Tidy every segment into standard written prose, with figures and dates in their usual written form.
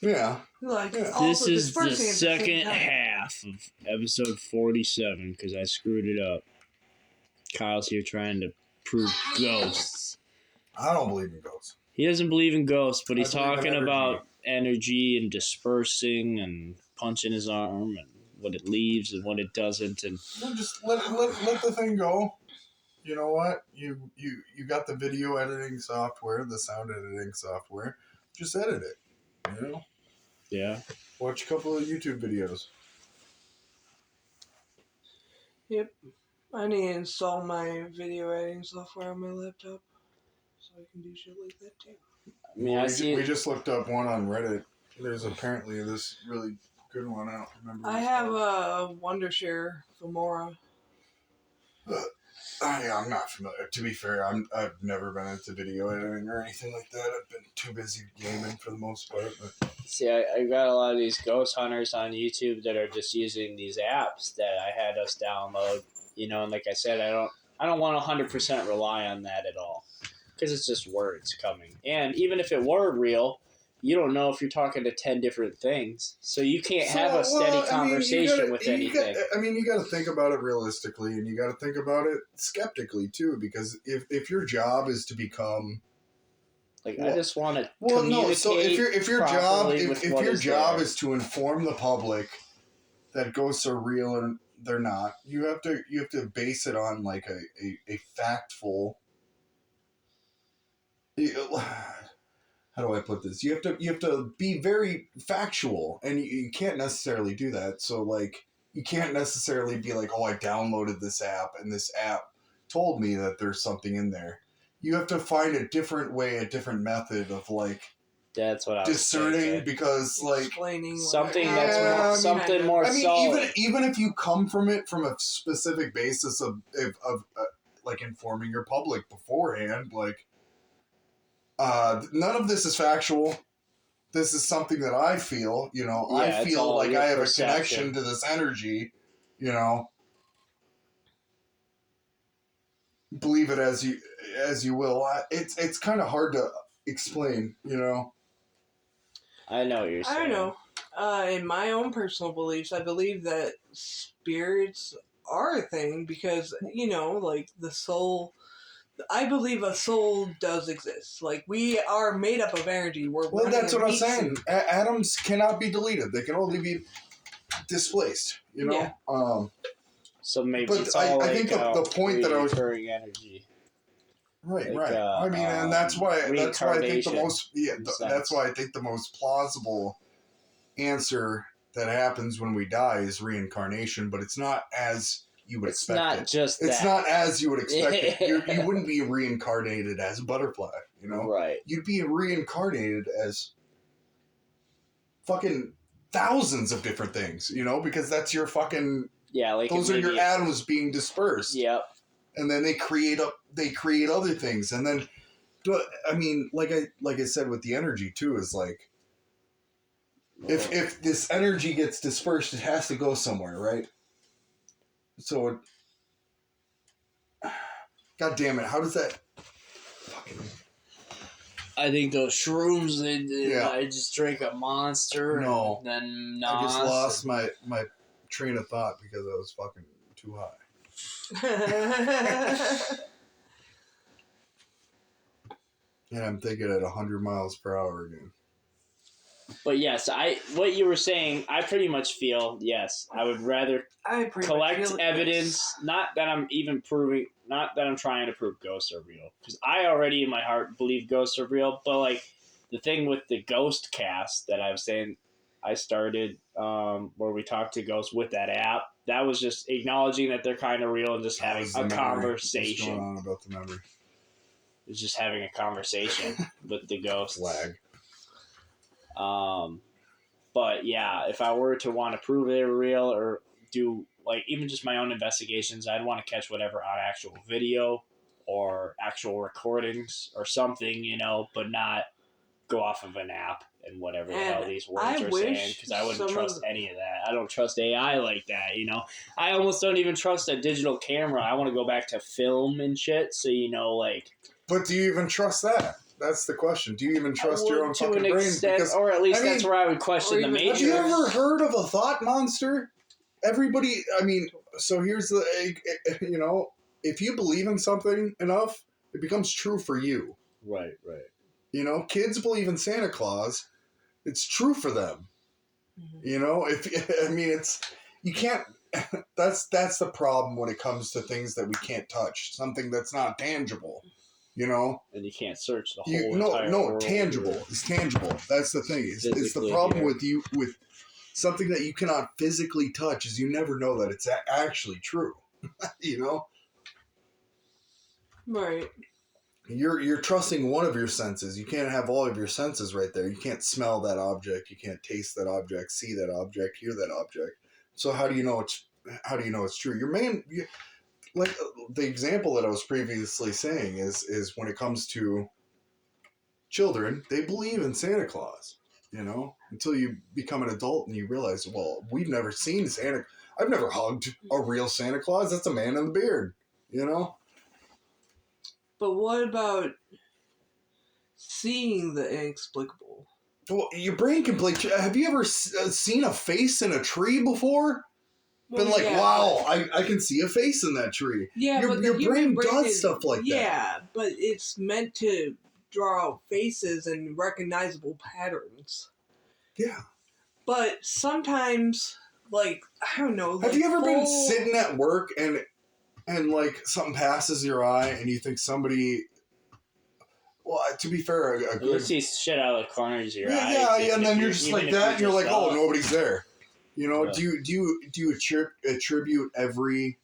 Yeah. Like, Yeah. This is the second half of episode 47 because I screwed it up. Kyle's here trying to prove ghosts. I don't believe in ghosts. He doesn't believe in ghosts, but he's I believe in talking energy. about energy and dispersing and punching his arm and what it leaves and what it doesn't. And Well, just let the thing go. You know what? You got the video editing software, the sound editing software. Just edit it. You know? yeah. Watch a couple of YouTube videos. Yep. I need to install my video editing software on my laptop so I can do shit like that too. I mean, We just looked up one on Reddit. There's apparently this really good one. I don't remember. I have a Wondershare Filmora. I'm not familiar. To be fair, I've never been into video editing or anything like that. I've been too busy gaming for the most part. But see, I got a lot of these ghost hunters on YouTube that are just using these apps that I had us download. You know, and like I said, I don't want to 100% rely on that at all because it's just words coming. And even if it were real, you don't know if you're talking to 10 different things, so you can't have a steady conversation with anything. You got to think about it realistically, and you got to think about it skeptically too. Because if your job is to become like, I just want to communicate. No. So if your job there. is to inform the public that ghosts are real and they're not, you have to base it on like a factful. How do I put this? You have to be very factual, and you can't necessarily do that. So like, you can't necessarily be like, oh, I downloaded this app and this app told me that there's something in there. You have to find a different way, a different method of like that's what I was discerning thinking. Because like explaining something more solid. Even if you come from it from a specific basis of like informing your public beforehand, like. None of this is factual. This is something that I feel, you know, I feel like I have a connection to this energy, you know. Believe it as you will. It's kind of hard to explain, you know. I know what you're saying. I don't know. In my own personal beliefs, I believe that spirits are a thing because, you know, like the soul... I believe a soul does exist. Like, we are made up of energy. Well, that's what I'm saying. Atoms cannot be deleted. They can only be displaced, you know? Yeah. So maybe but it's all I think the point that I was... recurring energy. Right, like, right. I mean, and that's why I think the most... Yeah, that's why I think the most plausible answer that happens when we die is reincarnation, but it's not as... you would expect it. It's not as you would expect it. You wouldn't be reincarnated as a butterfly, you know? Right. You'd be reincarnated as fucking thousands of different things, you know? Because that's your fucking... Yeah, like... those are your atoms being dispersed. Yep. And then they create other things. And then, I mean, like I said with the energy, too, is like... If this energy gets dispersed, it has to go somewhere, right? So, God damn it! How does that? Fucking... I think those shrooms. I just drank a Monster. No, and then I just lost my train of thought because I was fucking too high. And I'm thinking at 100 miles per hour again. But yes, what you were saying, I pretty much feel, yes, I would rather collect evidence, not that I'm trying to prove ghosts are real. Because I already in my heart believe ghosts are real, but like the thing with the ghost cast that I was saying I started, where we talk to ghosts with that app, that was just acknowledging that they're kind of real and just having a conversation. What's going on about the memory? It's just having a conversation with the ghosts. Lag. But yeah, if I were to want to prove they were real or do like even just my own investigations, I'd want to catch whatever on actual video or actual recordings or something, you know, but not go off of an app and whatever the hell these words are saying, because I wouldn't trust any of that. I don't trust AI like that, you know. I almost don't even trust a digital camera. I want to go back to film and shit, so you know, like. But do you even trust that? That's the question. Do you even trust your own to fucking an brain? extent, Because, or at least I mean, that's where I would question the Matrix. have you ever heard of a thought monster? Everybody, I mean, so here's the, you know, if you believe in something enough, it becomes true for you. Right. You know, kids believe in Santa Claus. It's true for them. Mm-hmm. You know, you can't, that's the problem when it comes to things that we can't touch. Something that's not tangible, you know? And you can't search the whole entire No, world. tangible. It's tangible. That's the thing. It's the problem with something that you cannot physically touch is you never know that it's actually true. You know? Right. You're trusting one of your senses. You can't have all of your senses right there. You can't smell that object. You can't taste that object, see that object, hear that object. So how do you know it's true? Like the example that I was previously saying is when it comes to children, they believe in Santa Claus, you know, until you become an adult and you realize, well, we've never seen Santa. I've never hugged a real Santa Claus. That's a man in the beard, you know? But what about seeing the inexplicable? Well, your brain can play. Have you ever seen a face in a tree before? Been like, wow, I can see a face in that tree. Yeah, your brain does stuff like that. Yeah, but it's meant to draw out faces and recognizable patterns. Yeah. But sometimes, like, I don't know. Have you ever been sitting at work and like something passes your eye and you think somebody? Well, to be fair, you see shit out of the corners of your eyes. Yeah, and then you're just like that, and you're like, oh, nobody's there. You know, Yeah. do you attribute every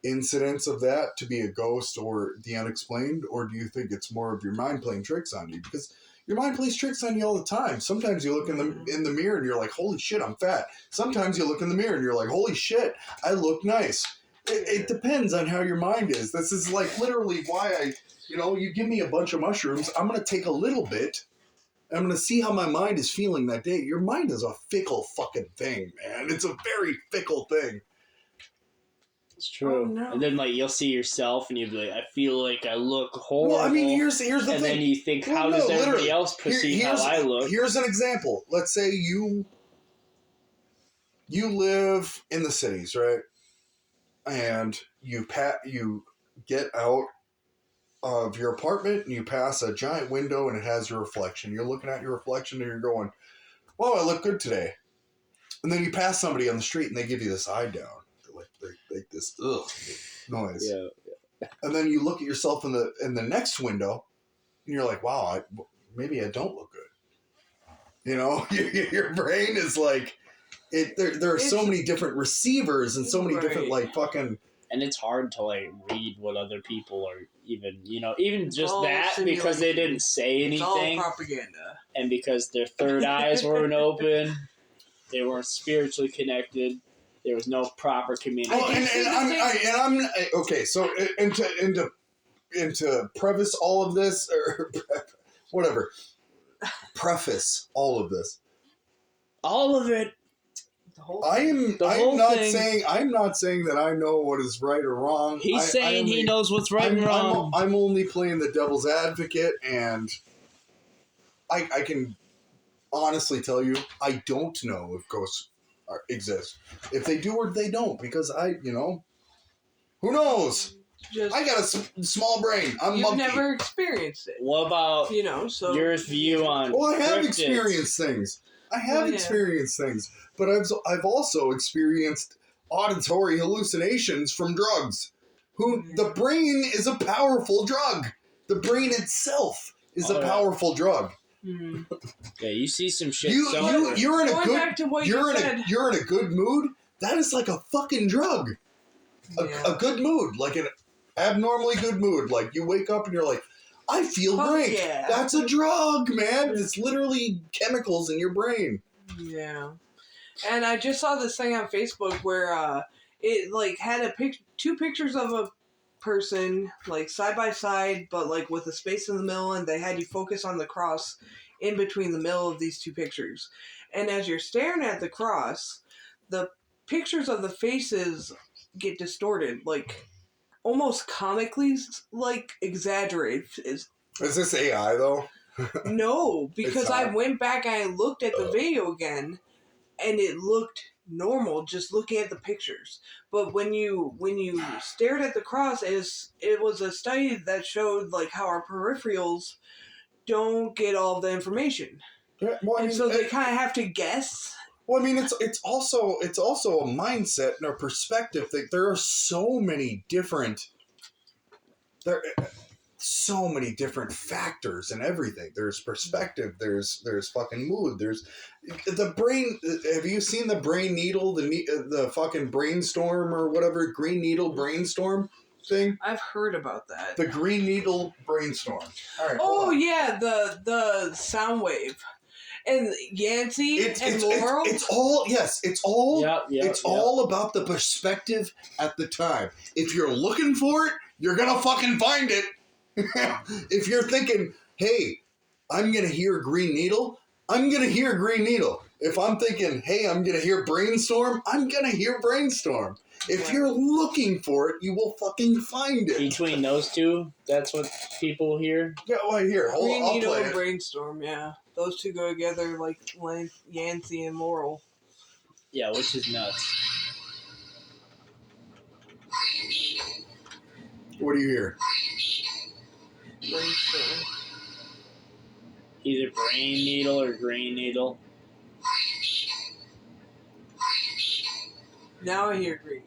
incidence of that to be a ghost or the unexplained, or do you think it's more of your mind playing tricks on you? Because your mind plays tricks on you all the time. Sometimes you look in the mirror and you're like, holy shit, I'm fat. Sometimes you look in the mirror and you're like, holy shit, I look nice. It depends on how your mind is. This is like literally why you give me a bunch of mushrooms, I'm going to take a little bit. I'm going to see how my mind is feeling that day. Your mind is a fickle fucking thing, man. It's a very fickle thing. It's true. Oh, no. And then, like, you'll see yourself and you'll be like, I feel like I look horrible. Well, I mean, here's the thing. And then you think, how does everybody else perceive how I look? Here's an example. Let's say you live in the cities, right? And you get out of your apartment and you pass a giant window and it has your reflection. You're looking at your reflection and you're going, "Oh, I look good today." And then you pass somebody on the street and they give you this eye down, like this noise. Yeah. And then you look at yourself in the next window and you're like, "Wow, maybe I don't look good." You know, your brain is like, there are so many different receivers and so many different like fucking. And it's hard to like read what other people are even just that because they didn't say anything. It's all propaganda. And because their third eyes weren't open, they weren't spiritually connected. There was no proper communication. Okay. So and to preface all of this or whatever, preface all of this. All of it. I'm not saying that I know what is right or wrong. He's saying he knows what's right and wrong. I'm only playing the devil's advocate, and I can honestly tell you I don't know if ghosts exist. If they do or they don't, because who knows? I got a small brain. You've monkey. Never experienced it. What about your view on? Well, I have experienced things. Experienced things, but I've also experienced auditory hallucinations from drugs. The brain is a powerful drug. The brain itself is a powerful drug. Mm. Yeah, you see some shit. You're in a good mood. That is like a fucking drug. A good mood, like an abnormally good mood. Like you wake up and you're like, I feel great. Yeah. That's a drug, man. It's literally chemicals in your brain. Yeah. And I just saw this thing on Facebook where it like had two pictures of a person like side by side, but like with a space in the middle, and they had you focus on the cross in between the middle of these two pictures. And as you're staring at the cross, the pictures of the faces get distorted, like almost comically like exaggerated. Is this AI though? No, because I not. went back and I looked at the video again, and it looked normal just looking at the pictures. But when you stared at the cross, it was a study that showed like how our peripherals don't get all the information, Yeah, well, and so they kind of have to guess. Well, I mean, it's also a mindset and a perspective that there are so many different factors in everything. There's perspective. There's fucking mood. There's the brain. Have you seen the brain needle? The fucking brainstorm or whatever green needle brainstorm thing? I've heard about that. The green needle brainstorm. All right. Oh yeah, the sound wave. And Yancey and Laurel. It's all about the perspective at the time. If you're looking for it, you're gonna fucking find it. If you're thinking, hey, I'm gonna hear Green Needle, I'm gonna hear Green Needle. If I'm thinking, hey, I'm gonna hear Brainstorm, I'm gonna hear Brainstorm. If you're looking for it, you will fucking find it. Between those two, that's what people hear? Yeah, well, here, Green I'll Needle play and it. Brainstorm, yeah. Those two go together like Yancey and Laurel. Yeah, which is nuts. What do you hear? Brainstorm. Either brain needle or green needle. Now I hear Green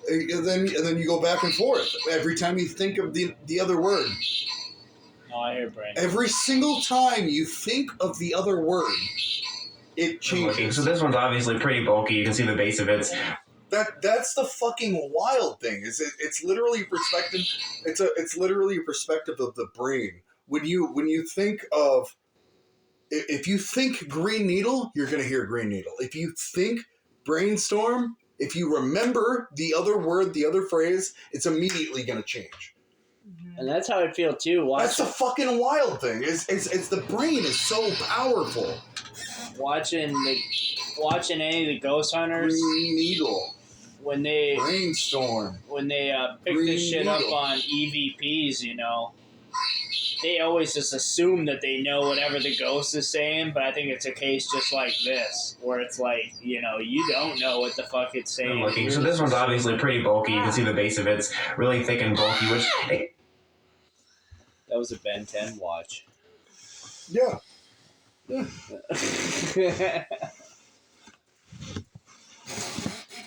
Needle. And then you go back and forth every time you think of the other word. Oh, I hear brain. Every single time you think of the other word, it changes. So this one's obviously pretty bulky. You can see the base of it. That's the fucking wild thing. It's literally perspective. It's literally a perspective of the brain. When you think of, if you think Green Needle, you're gonna hear Green Needle. If you think Brainstorm, if you remember the other word, the other phrase, it's immediately gonna change. And that's how I feel too. That's the fucking wild thing. It's the brain is so powerful. Watching any of the Ghost Hunters. Green Needle. When they Brainstorm. When they pick Green this shit Needle. up on EVPs, they always just assume that they know whatever the ghost is saying, but I think it's a case just like this, where it's like, you don't know what the fuck it's saying. So this one's obviously pretty bulky. You can see the base of it's really thick and bulky, which... That was a Ben 10 watch. Yeah.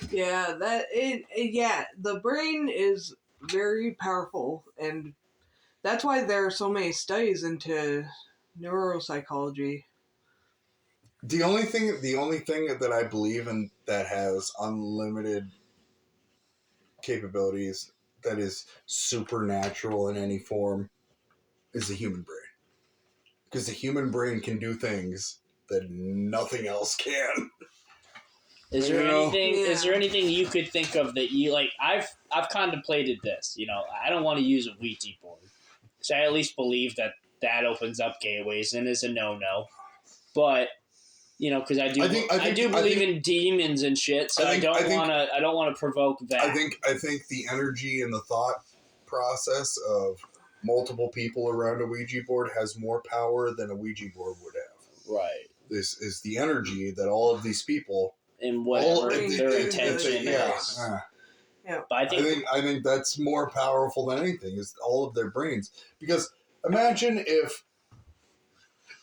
Yeah, the brain is very powerful, and that's why there are so many studies into neuropsychology. The only thing that I believe in that has unlimited capabilities, that is supernatural in any form, is the human brain. Because the human brain can do things that nothing else can. Is there anything? Yeah. Is there anything you could think of that you like? I've contemplated this. I don't want to use a Ouija board because I at least believe that opens up gateways and is a no-no. But because I do believe in demons and shit, so I don't want to provoke that. I think the energy and the thought process of multiple people around a Ouija board has more power than a Ouija board would have. Right. This is the energy that all of these people. And whatever their intention is. Yeah. But I think that's more powerful than anything is all of their brains. Because imagine if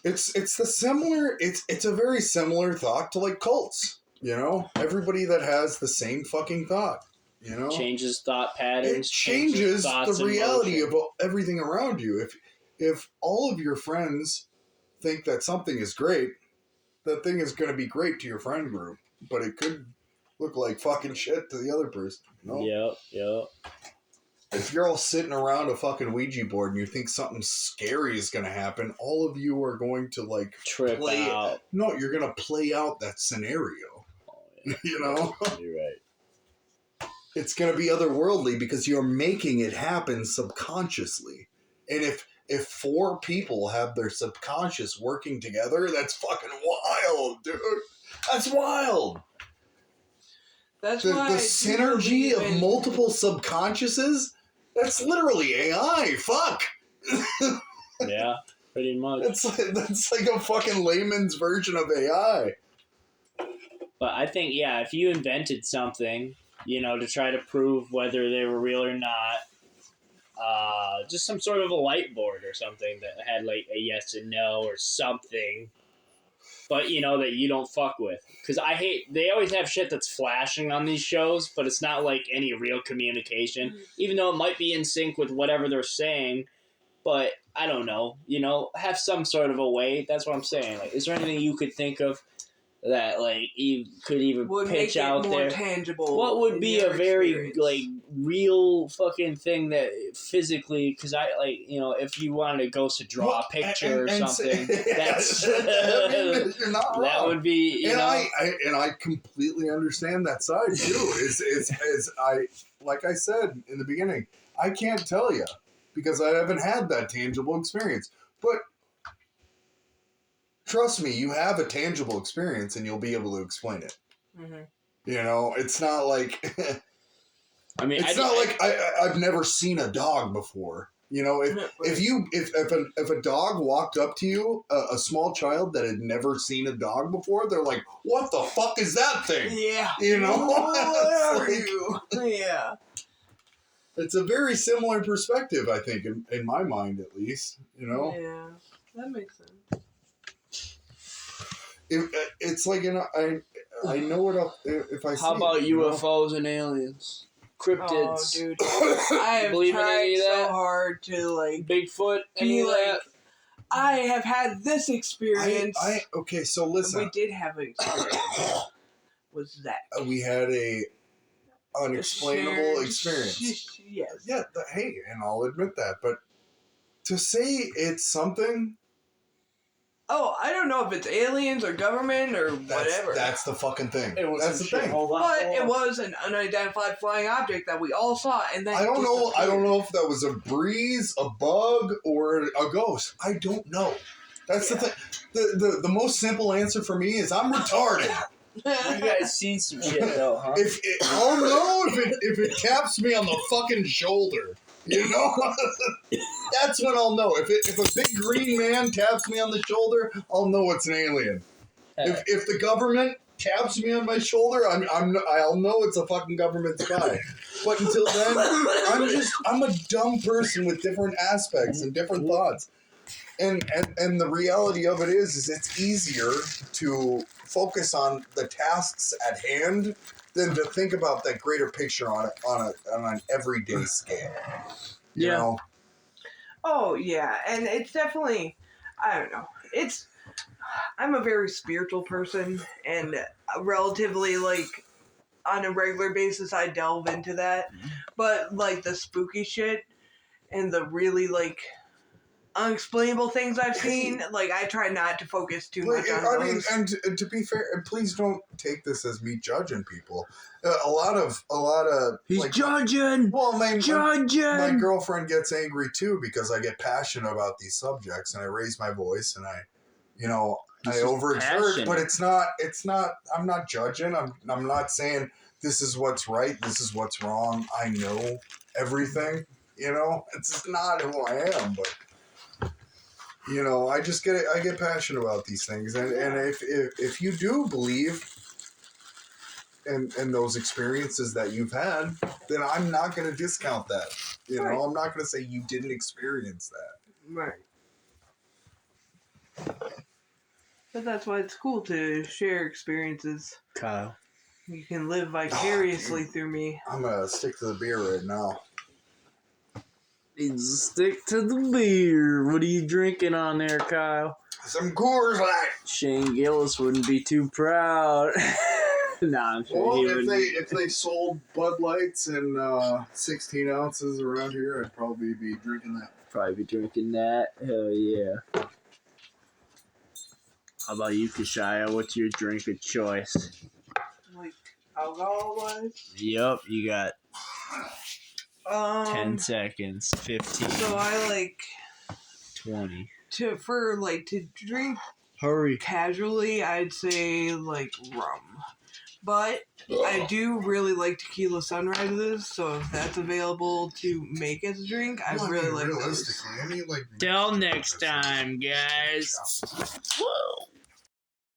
it's a very similar thought to like cults. Everybody that has the same fucking thought. Changes thought patterns. It changes the reality of everything around you. If all of your friends think that something is great, that thing is going to be great to your friend group. But it could look like fucking shit to the other person. Yep. If you're all sitting around a fucking Ouija board and you think something scary is going to happen, all of you are going to like trip out. No, you're going to play out that scenario. Oh, yeah. You're right. It's going to be otherworldly because you're making it happen subconsciously. And if 4 people have their subconscious working together, that's fucking wild, dude. That's wild. That's the why the synergy of multiple subconsciouses. That's literally AI. Fuck. Yeah, pretty much. That's like a fucking layman's version of AI. But I think, yeah, if you invented something, to try to prove whether they were real or not, just some sort of a light board or something that had like a yes and no or something, but that you don't fuck with. Because they always have shit that's flashing on these shows, but it's not like any real communication, even though it might be in sync with whatever they're saying. But I don't know, have some sort of a way. That's what I'm saying. Like, is there anything you could think of that like you could even would pitch make it out more there? tangible? What would be a very experience? like real fucking thing that physically? Because I like if you wanted to go to draw a picture or something, that's you're not wrong. that would be I completely understand that side too. Is I like I said in the beginning, I can't tell you because I haven't had that tangible experience, but. Trust me, you have a tangible experience and you'll be able to explain it. Mm-hmm. It's not like... I mean, I've never seen a dog before. If a dog walked up to you, a small child that had never seen a dog before, they're like, "What the fuck is that thing?" Yeah. What are you? Yeah. It's a very similar perspective, I think, in my mind at least. Yeah, that makes sense. It's like I know what if I. How about UFOs and aliens, cryptids? Oh, dude, I have tried so hard to like Bigfoot. Be like, I have had this experience. Okay, so listen. We did have an experience. Was that we had a unexplainable experience? Yes. Yeah. Hey, and I'll admit that, but to say it's something. Oh, I don't know if it's aliens or government or whatever. That's the fucking thing. That's the thing. But it was an unidentified flying object that we all saw, and then I don't know. I don't know if that was a breeze, a bug, or a ghost. I don't know. That's the thing. The most simple answer for me is I'm retarded. You guys seen some shit though, huh? If it taps me on the fucking shoulder. That's when I'll know. If a big green man taps me on the shoulder, I'll know it's an alien. If the government taps me on my shoulder, I'll know it's a fucking government spy. But until then, I'm a dumb person with different aspects and different thoughts. And the reality of it is it's easier to focus on the tasks at hand than to think about that greater picture on an everyday scale. You know? Oh yeah, and it's definitely, I don't know. I'm a very spiritual person, and relatively like on a regular basis I delve into that. But like the spooky shit and the really like unexplainable things I've seen, like I try not to focus too much on those. And to be fair, and please don't take this as me judging people. A lot of he's like, judging. Well, my girlfriend gets angry too because I get passionate about these subjects and I raise my voice and I overexert. But it's not. I'm not judging. I'm not saying this is what's right. This is what's wrong. I know everything. It's just not who I am, but. I just I get passionate about these things, and if you do believe in those experiences that you've had, then I'm not going to discount that. Right. I'm not going to say you didn't experience that. Right. But that's why it's cool to share experiences. Kyle, you can live vicariously through me. I'm gonna stick to the beer right now. Stick to the beer. What are you drinking on there, Kyle? Some Coors Light. Shane Gillis wouldn't be too proud. Nah, I'm sure he wouldn't. If they sold Bud Lights in 16 ounces around here, I'd probably be drinking that. Hell yeah. How about you, Kashaya? What's your drink of choice? Like alcohol-wise? Yep, you got 10 seconds, 15. So I like 20. To drink Hurry. casually, I'd say like rum. But I do really like tequila sunrises, so if that's available to make as a drink, I really like those. Realistically, any like. Till next time, guys. Whoa.